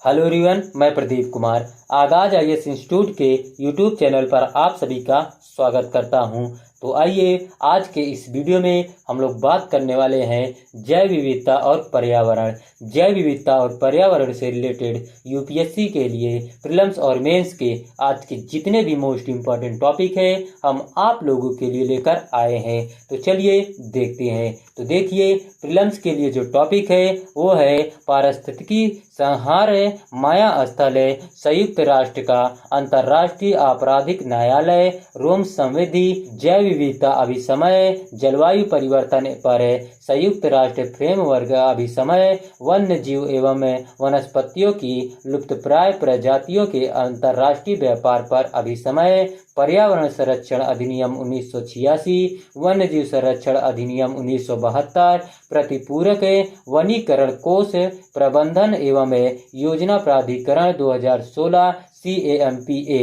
Hello everyone, मैं प्रदीप कुमार आगाज IAS institute के यूट्यूब चैनल पर आप सभी का स्वागत करता हूं। तो आइए आज के इस वीडियो में हम लोग बात करने वाले हैं जैव विविधता और पर्यावरण। जैव विविधता और पर्यावरण से रिलेटेड यूपीएससी के लिए प्रीलिम्स और मेंस के आज के जितने भी मोस्ट इम्पॉर्टेंट टॉपिक हैं हम आप लोगों के लिए लेकर आए हैं। तो चलिए देखते हैं। तो देखिए, प्रीलिम्स के लिए जो टॉपिक है वो है पारिस्थितिकी संहार माया स्थल संयुक्त राष्ट्र का अंतर्राष्ट्रीय आपराधिक न्यायालय रोम संविधि जैव विविधता अभिसमय जलवायु परिवर्तन पर संयुक्त राष्ट्र फ्रेमवर्क अभिसमय वन्य जीव एवं वनस्पतियों की लुप्तप्राय प्रजातियों के अंतर्राष्ट्रीय व्यापार पर अभिसमय पर्यावरण संरक्षण अधिनियम 1986 वन्य जीव संरक्षण अधिनियम 1972 प्रतिपूरक वनीकरण कोष प्रबंधन एवं योजना प्राधिकरण 2016 CAMPA।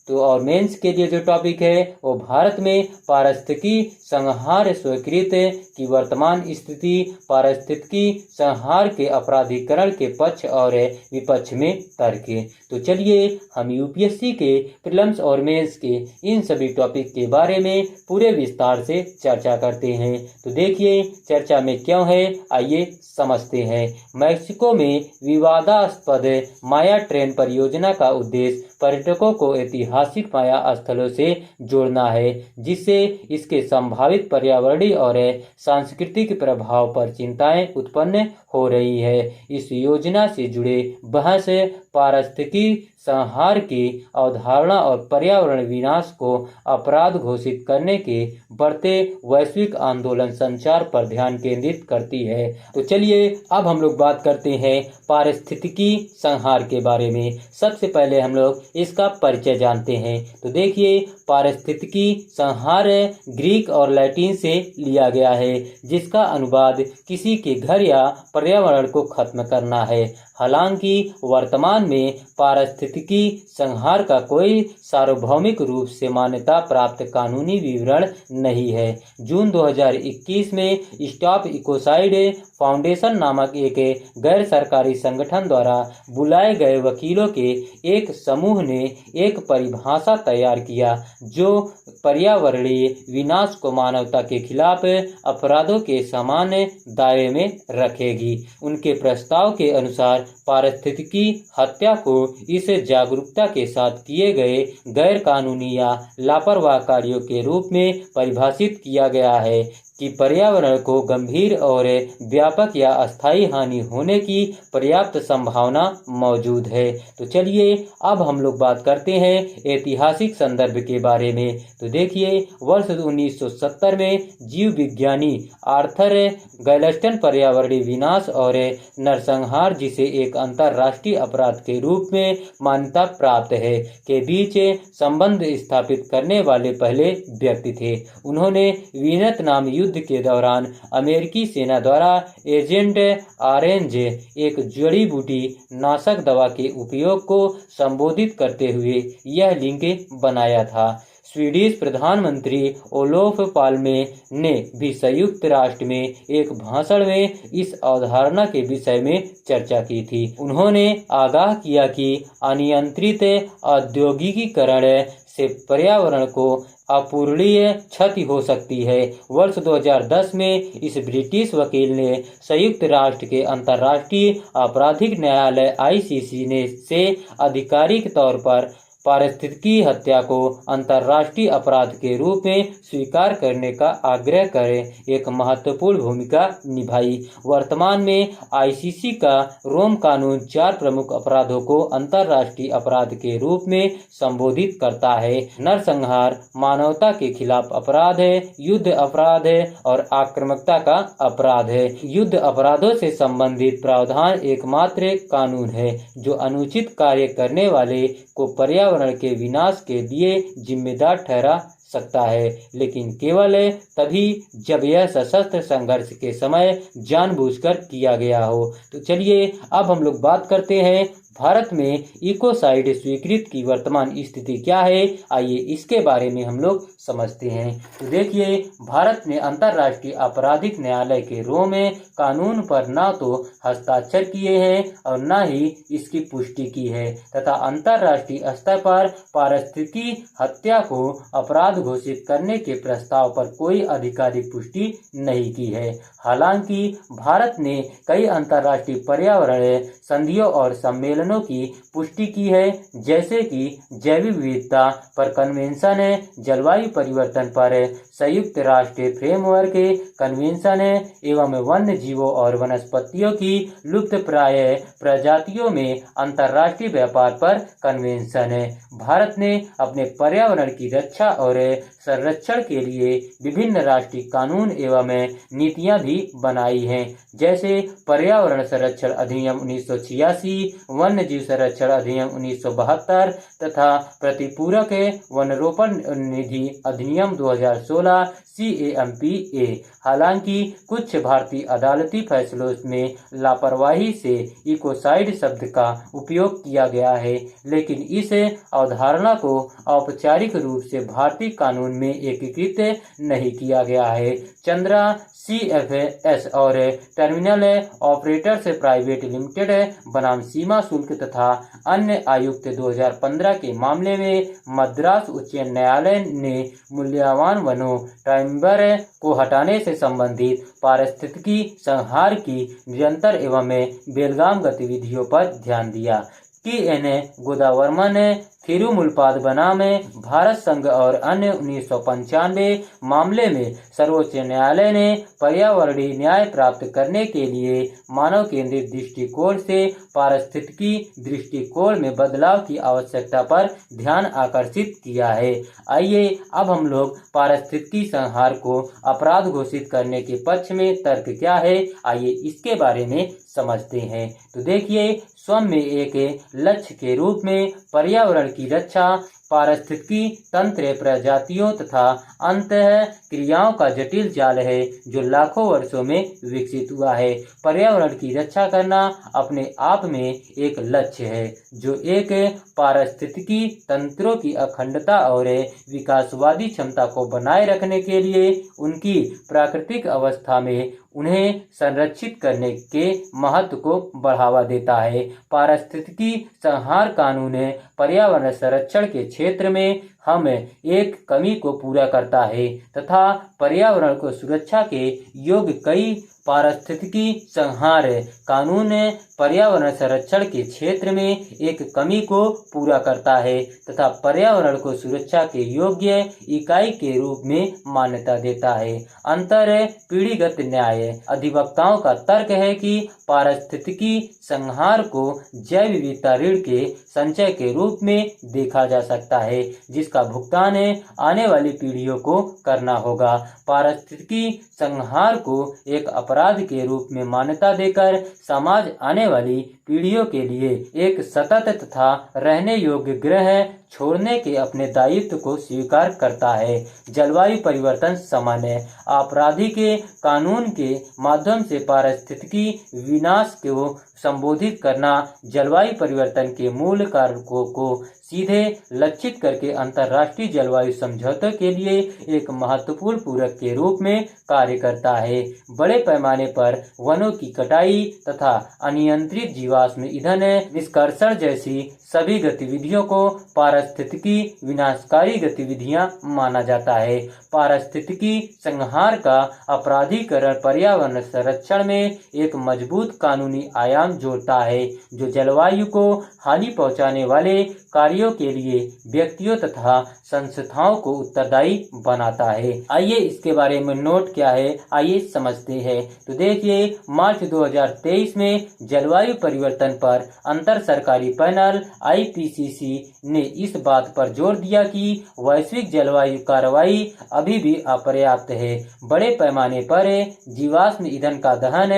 तो और मेंस के लिए जो टॉपिक है वो भारत में पारिस्थितिकी संहार स्वीकृत की वर्तमान स्थिति पारिस्थितिकी संहार के अपराधीकरण के पक्ष और विपक्ष में तर्क। तो चलिए हम यूपीएससी के प्रीलिम्स और मेंस के इन सभी टॉपिक के बारे में पूरे विस्तार से चर्चा करते हैं। तो देखिए चर्चा में क्यों है, आइए समझते हैं। मैक्सिको में विवादास्पद माया ट्रेन परियोजना का उद्देश्य पर्यटकों को ऐतिहासिक माया स्थलों से जोड़ना है, जिससे इसके संभावित पर्यावरणीय और सांस्कृतिक प्रभाव पर चिंताएं उत्पन्न हो रही है। इस योजना से जुड़े बहस पारिस्थितिकी संहार की अवधारणा और पर्यावरण विनाश को अपराध घोषित करने के बढ़ते वैश्विक आंदोलन संचार पर ध्यान केंद्रित करती है। तो चलिए अब हम लोग बात करते हैं पारिस्थितिकी संहार के बारे में। सबसे पहले हम लोग इसका परिचय जानते हैं। तो देखिए, पारिस्थितिकी संहार ग्रीक और लैटिन से लिया गया है, जिसका अनुवाद किसी के घर या पर्यावरण को खत्म करना है। हालांकि वर्तमान में पारिस्थितिकी संहार का कोई सार्वभौमिक रूप से मान्यता प्राप्त कानूनी विवरण नहीं है। जून 2021 में स्टॉप इकोसाइड फाउंडेशन नामक एक गैर सरकारी संगठन द्वारा बुलाए गए वकीलों के एक समूह ने एक परिभाषा तैयार किया जो पर्यावरणीय विनाश को मानवता के खिलाफ अपराधों के समान दायरे में रखेगी। उनके प्रस्ताव के अनुसार पारिस्थितिकी हत्या को इस जागरूकता के साथ किए गए गैर कानूनी या लापरवाह कार्यों के रूप में परिभाषित किया गया है कि पर्यावरण को गंभीर और व्यापक या अस्थायी हानि होने की पर्याप्त संभावना मौजूद है। तो चलिए अब हम लोग बात करते हैं ऐतिहासिक संदर्भ के बारे में। तो देखिए, वर्ष 1970 में जीव विज्ञानी आर्थर गैल्स्टन पर्यावरणीय विनाश और नरसंहार, जिसे एक अंतर्राष्ट्रीय अपराध के रूप में मान्यता प्राप्त है, के बीच संबंध स्थापित करने वाले पहले व्यक्ति थे। उन्होंने वियतनाम युद्ध के दौरान अमेरिकी सेना द्वारा एजेंट ऑरेंज, एक जड़ी बूटी नाशक दवा के उपयोग को संबोधित करते हुए यह लिंक बनाया था। स्वीडिश प्रधानमंत्री ओलोफ पाल्मे ने भी संयुक्त राष्ट्र में एक भाषण में इस अवधारणा के विषय में चर्चा की थी। उन्होंने आगाह किया कि अनियंत्रित औद्योगिकीकरण से पर्यावरण को अपूरणीय क्षति हो सकती है। वर्ष 2010 में इस ब्रिटिश वकील ने संयुक्त राष्ट्र के अंतर्राष्ट्रीय आपराधिक न्यायालय ICC से आधिकारिक तौर पर पारिस्थितिकी हत्या को अंतर्राष्ट्रीय अपराध के रूप में स्वीकार करने का आग्रह कर एक महत्वपूर्ण भूमिका निभाई। वर्तमान में ICC का रोम कानून 4 प्रमुख अपराधों को अंतर्राष्ट्रीय अपराध के रूप में संबोधित करता है। नरसंहार मानवता के खिलाफ अपराध है, युद्ध अपराध है और आक्रामकता का अपराध है। युद्ध अपराधों से संबंधित प्रावधान एकमात्र कानून है जो अनुचित कार्य करने वाले को पर्यावरण के विनाश के लिए जिम्मेदार ठहरा सकता है, लेकिन केवल तभी जब यह सशस्त्र संघर्ष के समय जानबूझकर किया गया हो। तो चलिए अब हम लोग बात करते हैं भारत में इकोसाइड स्वीकृत की वर्तमान स्थिति क्या है, आइए इसके बारे में हम लोग समझते हैं। तो देखिए, भारत ने अंतर्राष्ट्रीय आपराधिक न्यायालय के रोम में कानून पर न तो हस्ताक्षर किए हैं और न ही इसकी पुष्टि की है तथा अंतर्राष्ट्रीय स्तर पर पारिस्थितिकी हत्या को अपराध घोषित करने के प्रस्ताव पर कोई आधिकारिक पुष्टि नहीं की है। हालांकि भारत ने कई अंतर्राष्ट्रीय पर्यावरण संधियों और सम्मेलनों की पुष्टि की है, जैसे कि जैव विविधता पर कन्वेंशन, जलवायु परिवर्तन पर संयुक्त राष्ट्र फ्रेमवर्क कन्वेंशन एवं वन्य जीवों और वनस्पतियों की लुप्तप्राय प्रजातियों में अंतर्राष्ट्रीय व्यापार पर कन्वेंशन है। भारत ने अपने पर्यावरण की रक्षा और संरक्षण के लिए विभिन्न राष्ट्रीय कानून एवं नीतियां भी बनाई हैं, जैसे पर्यावरण संरक्षण अधिनियम 1986, वन्य जीव संरक्षण अधिनियम 1972 तथा प्रतिपूरक वनरोपण निधि अधिनियम 2016 CAMPA। हालांकि कुछ भारतीय अदालती फैसलों में लापरवाही से इकोसाइड शब्द का उपयोग किया गया है, लेकिन इस अवधारणा को औपचारिक रूप से भारतीय कानून में एकीकृत नहीं किया गया है। चंद्रा CFS और टर्मिनल ऑपरेटर्स प्राइवेट लिमिटेड बनाम सीमा शुल्क तथा अन्य आयुक्त 2015 के मामले में मद्रास उच्च न्यायालय ने मूल्यवान वनों टाइम्बर को हटाने से संबंधित पारिस्थितिकी संहार की निरंतर एवं बेलगाम गतिविधियों पर ध्यान दिया। KN गोदावर्मन थिरुमुलपाद बनाम भारत संघ और अन्य 1995 मामले में सर्वोच्च न्यायालय ने पर्यावरणीय न्याय प्राप्त करने के लिए मानव केंद्रित दृष्टिकोण से पारिस्थितिकी दृष्टिकोण में बदलाव की आवश्यकता पर ध्यान आकर्षित किया है। आइए अब हम लोग पारिस्थितिकी संहार को अपराध घोषित करने के पक्ष में तर्क क्या है, आइए इसके बारे में समझते हैं। तो देखिए, स्वयं में एक लक्ष्य के रूप में पर्यावरण की रक्षा पारिस्थितिकी तंत्र प्रजातियों तथा अंतः क्रियाओं का जटिल जाल है जो लाखों वर्षों में विकसित हुआ है। पर्यावरण की रक्षा करना अपने आप में एक लक्ष्य है जो एक पारिस्थितिकी तंत्रों की अखंडता और विकासवादी क्षमता को बनाए रखने के लिए उनकी प्राकृतिक अवस्था में उन्हें संरक्षित करने के महत्व को बढ़ावा देता है। पारिस्थितिकी संहार कानून पर्यावरण संरक्षण के क्षेत्र में हम एक कमी को पूरा करता है तथा पर्यावरण को सुरक्षा के योग्य कई पारिस्थितिकी संहार कानून पर्यावरण संरक्षण के क्षेत्र में एक कमी को पूरा करता है तथा पर्यावरण को सुरक्षा के योग्य इकाई के रूप में मान्यता देता है। अंतर पीढ़ीगत न्याय अधिवक्ताओं का तर्क है कि पारिस्थितिकी संहार को जैव विविधता ऋण के संचय के रूप में देखा जा सकता है, जिसका भुगतान आने वाली पीढ़ियों को करना होगा। पारिस्थितिकी संहार को एक अपराध के रूप में मान्यता देकर समाज आने वाली पीढ़ियों के लिए एक सतत तथा रहने योग्य ग्रह छोड़ने के अपने दायित्व को स्वीकार करता है। जलवायु परिवर्तन सामान्य आपराधिक कानून के माध्यम से पारिस्थितिकी विनाश को संबोधित करना जलवायु परिवर्तन के मूल कारकों को सीधे लक्षित करके अंतर्राष्ट्रीय जलवायु समझौते के लिए एक महत्वपूर्ण पूरक के रूप में कार्य करता है। बड़े पैमाने पर वनों की कटाई तथा अनियंत्रित जीवाश्म ईंधन निष्कर्षण जैसी सभी गतिविधियों को पारिस्थितिकी विनाशकारी गतिविधियां माना जाता है। पारिस्थितिकी संहार का अपराधीकरण पर्यावरण संरक्षण में एक मजबूत कानूनी आयाम जोड़ता है जो जलवायु को हानि पहुंचाने वाले कार्यों के लिए व्यक्तियों तथा संस्थाओं को उत्तरदायी बनाता है। आइए इसके बारे में नोट क्या है, आइए समझते हैं। तो देखिए, मार्च 2023 में जलवायु परिवर्तन पर अंतर सरकारी पैनल IPCC ने इस बात पर जोर दिया कि वैश्विक जलवायु कार्रवाई अभी भी अपर्याप्त है। बड़े पैमाने पर जीवाश्म ईंधन का दहन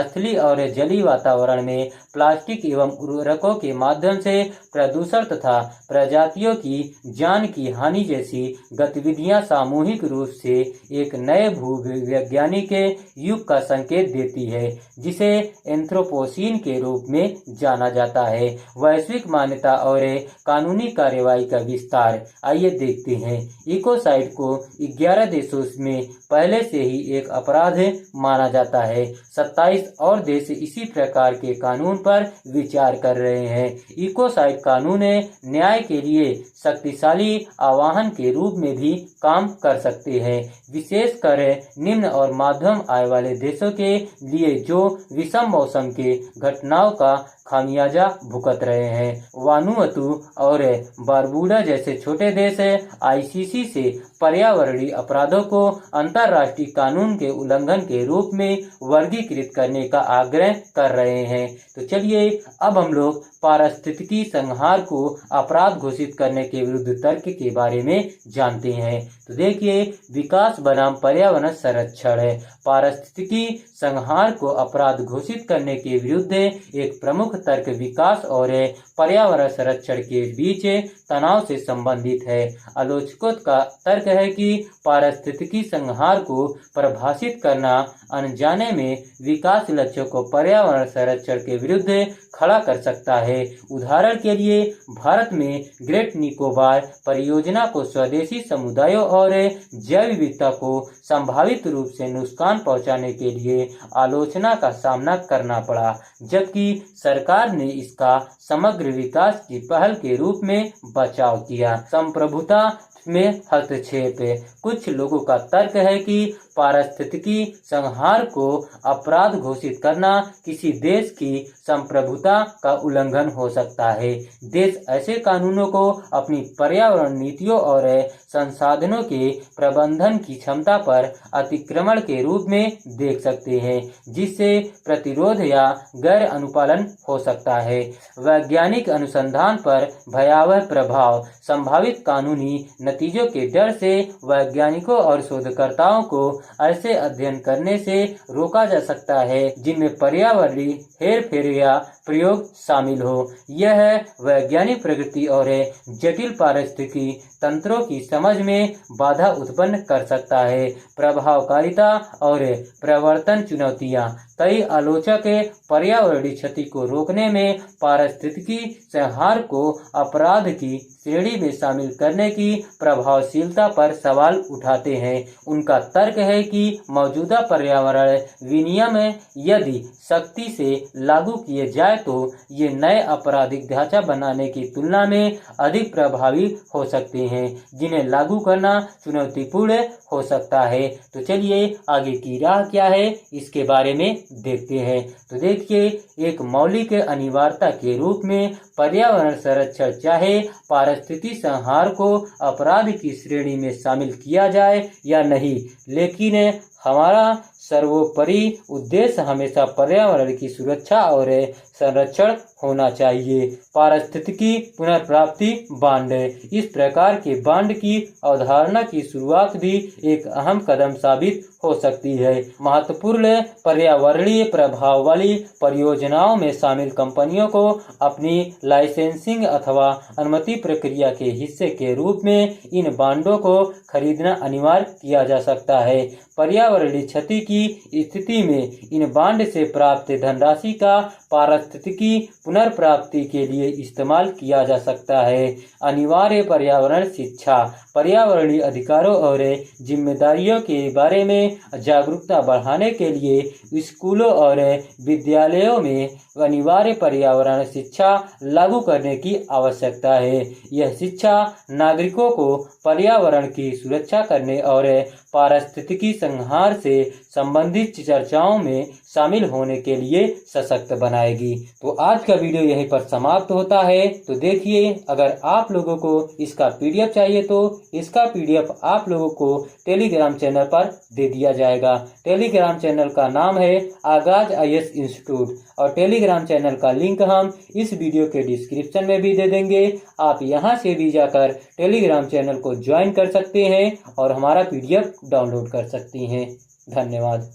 स्थलीय और जलीय वातावरण में प्लास्टिक एवं उर्वरकों के माध्यम से प्रदूषण तथा प्रजातियों की जान की हानि जैसी गतिविधियां सामूहिक रूप से एक नए भूवैज्ञानिक युग का संकेत देती है, जिसे एंथ्रोपोसीन के रूप में जाना जाता है। वैश्विक मान्यता और कानूनी कार्रवाई का विस्तार, आइए देखते हैं। इकोसाइड को 11 देशों में पहले से ही एक अपराध माना जाता है। 27 और देश इसी प्रकार के कानून पर विचार कर रहे हैं। इकोसाइड कानून न्याय के लिए शक्तिशाली आवाहन के रूप में भी काम कर सकते हैं, विशेषकर निम्न और मध्यम आय वाले देशों के लिए जो विषम मौसम के घटनाओं का खामियाजा भुगत रहे हैं। वानुअतु और बारबूडा जैसे छोटे देश आईसीसी से पर्यावरणीय अपराधों को अंतर्राष्ट्रीय कानून के उल्लंघन के रूप में वर्गीकृत करने का आग्रह कर रहे हैं। तो चलिए अब हम लोग पारिस्थितिकी संहार को अपराध घोषित करने के विरुद्ध तर्क के बारे में जानते हैं। तो देखिए, विकास बनाम पर्यावरण संरक्षण है। पारिस्थितिकी संहार को अपराध घोषित करने के विरुद्ध एक प्रमुख तर्क विकास और पर्यावरण संरक्षण के बीच तनाव से संबंधित है। आलोचकों का तर्क है कि पारिस्थितिकी संहार को परिभाषित करना अनजाने में विकास लक्ष्यों को पर्यावरण संरक्षण के विरुद्ध खड़ा कर सकता है। उदाहरण के लिए, भारत में ग्रेट निकोबार परियोजना को स्वदेशी समुदायों और जैव विविधता को संभावित रूप से नुकसान पहुंचाने के लिए आलोचना का सामना करना पड़ा, जबकि सरकार ने इसका समग्र विकास की पहल के रूप में बचाव किया। संप्रभुता में हस्तक्षेप। कुछ लोगों का तर्क है कि पारिस्थितिकी संहार को अपराध घोषित करना किसी देश की संप्रभुता का उल्लंघन हो सकता है। देश ऐसे कानूनों को अपनी पर्यावरण नीतियों और संसाधनों के प्रबंधन की क्षमता पर अतिक्रमण के रूप में देख सकते हैं, जिससे प्रतिरोध या गैर अनुपालन हो सकता है। वैज्ञानिक अनुसंधान पर भयावह प्रभाव। संभावित कानूनी नतीजों के डर से वैज्ञानिकों और शोधकर्ताओं को ऐसे अध्ययन करने से रोका जा सकता है जिनमें पर्यावरणीय हेरफेर या प्रयोग शामिल हो। यह वैज्ञानिक प्रगति और जटिल पारिस्थितिकी तंत्रों की समझ में बाधा उत्पन्न कर सकता है। प्रभावकारिता और प्रवर्तन चुनौतियां। कई आलोचक पर्यावरणीय क्षति को रोकने में पारिस्थितिकी संहार को अपराध की श्रेणी में शामिल करने की प्रभावशीलता पर सवाल उठाते हैं। उनका तर्क है कि मौजूदा पर्यावरण विनियम यदि सख्ती से लागू किए जाए तो ये नए आपराधिक ढांचा बनाने की तुलना में अधिक प्रभावी हो सकते हैं, जिन्हें लागू करना चुनौतीपूर्ण हो सकता है। तो चलिए आगे की राह क्या है इसके बारे में देखते हैं। तो देखिए, एक मौलिक अनिवार्यता के रूप में पर्यावरण संरक्षण चाहे पारिस्थितिकी संहार को अपराध की श्रेणी में शामिल किया जाए या नहीं, लेकिन हमारा सर्वोपरि उद्देश्य हमेशा पर्यावरण की सुरक्षा और संरक्षण होना चाहिए। पारिस्थितिकी पुनर्प्राप्ति बांड। इस प्रकार के बांड की अवधारणा की शुरुआत भी एक अहम कदम साबित हो सकती है। महत्वपूर्ण पर्यावरणीय प्रभाव वाली परियोजनाओं में शामिल कंपनियों को अपनी लाइसेंसिंग अथवा अनुमति प्रक्रिया के हिस्से के रूप में इन बांडों को खरीदना अनिवार्य किया जा सकता है। पर्यावरणीय क्षति की स्थिति में इन बांड से प्राप्त धनराशि का पारिस्थितिकी पुनर्प्राप्ति के लिए इस्तेमाल किया जा सकता है। अनिवार्य पर्यावरण शिक्षा। पर्यावरणीय अधिकारों और जिम्मेदारियों के बारे में जागरूकता बढ़ाने के लिए स्कूलों और विद्यालयों में अनिवार्य पर्यावरण शिक्षा लागू करने की आवश्यकता है। यह शिक्षा नागरिकों को पर्यावरण की सुरक्षा करने और पारिस्थितिकी संहार से संबंधित चर्चाओं में शामिल होने के लिए सशक्त बनाएगी। तो आज का वीडियो यहीं पर समाप्त होता है। तो देखिए, अगर आप लोगों को इसका पीडीएफ चाहिए तो इसका पीडीएफ आप लोगों को टेलीग्राम चैनल पर दे दिया जाएगा। टेलीग्राम चैनल का नाम है आगाज आईएएस इंस्टीट्यूट और टेलीग्राम चैनल का लिंक हम इस वीडियो के डिस्क्रिप्शन में भी दे देंगे। आप यहां से भी जाकर टेलीग्राम चैनल को ज्वाइन कर सकते हैं और हमारा पीडीएफ डाउनलोड कर सकते हैं। धन्यवाद।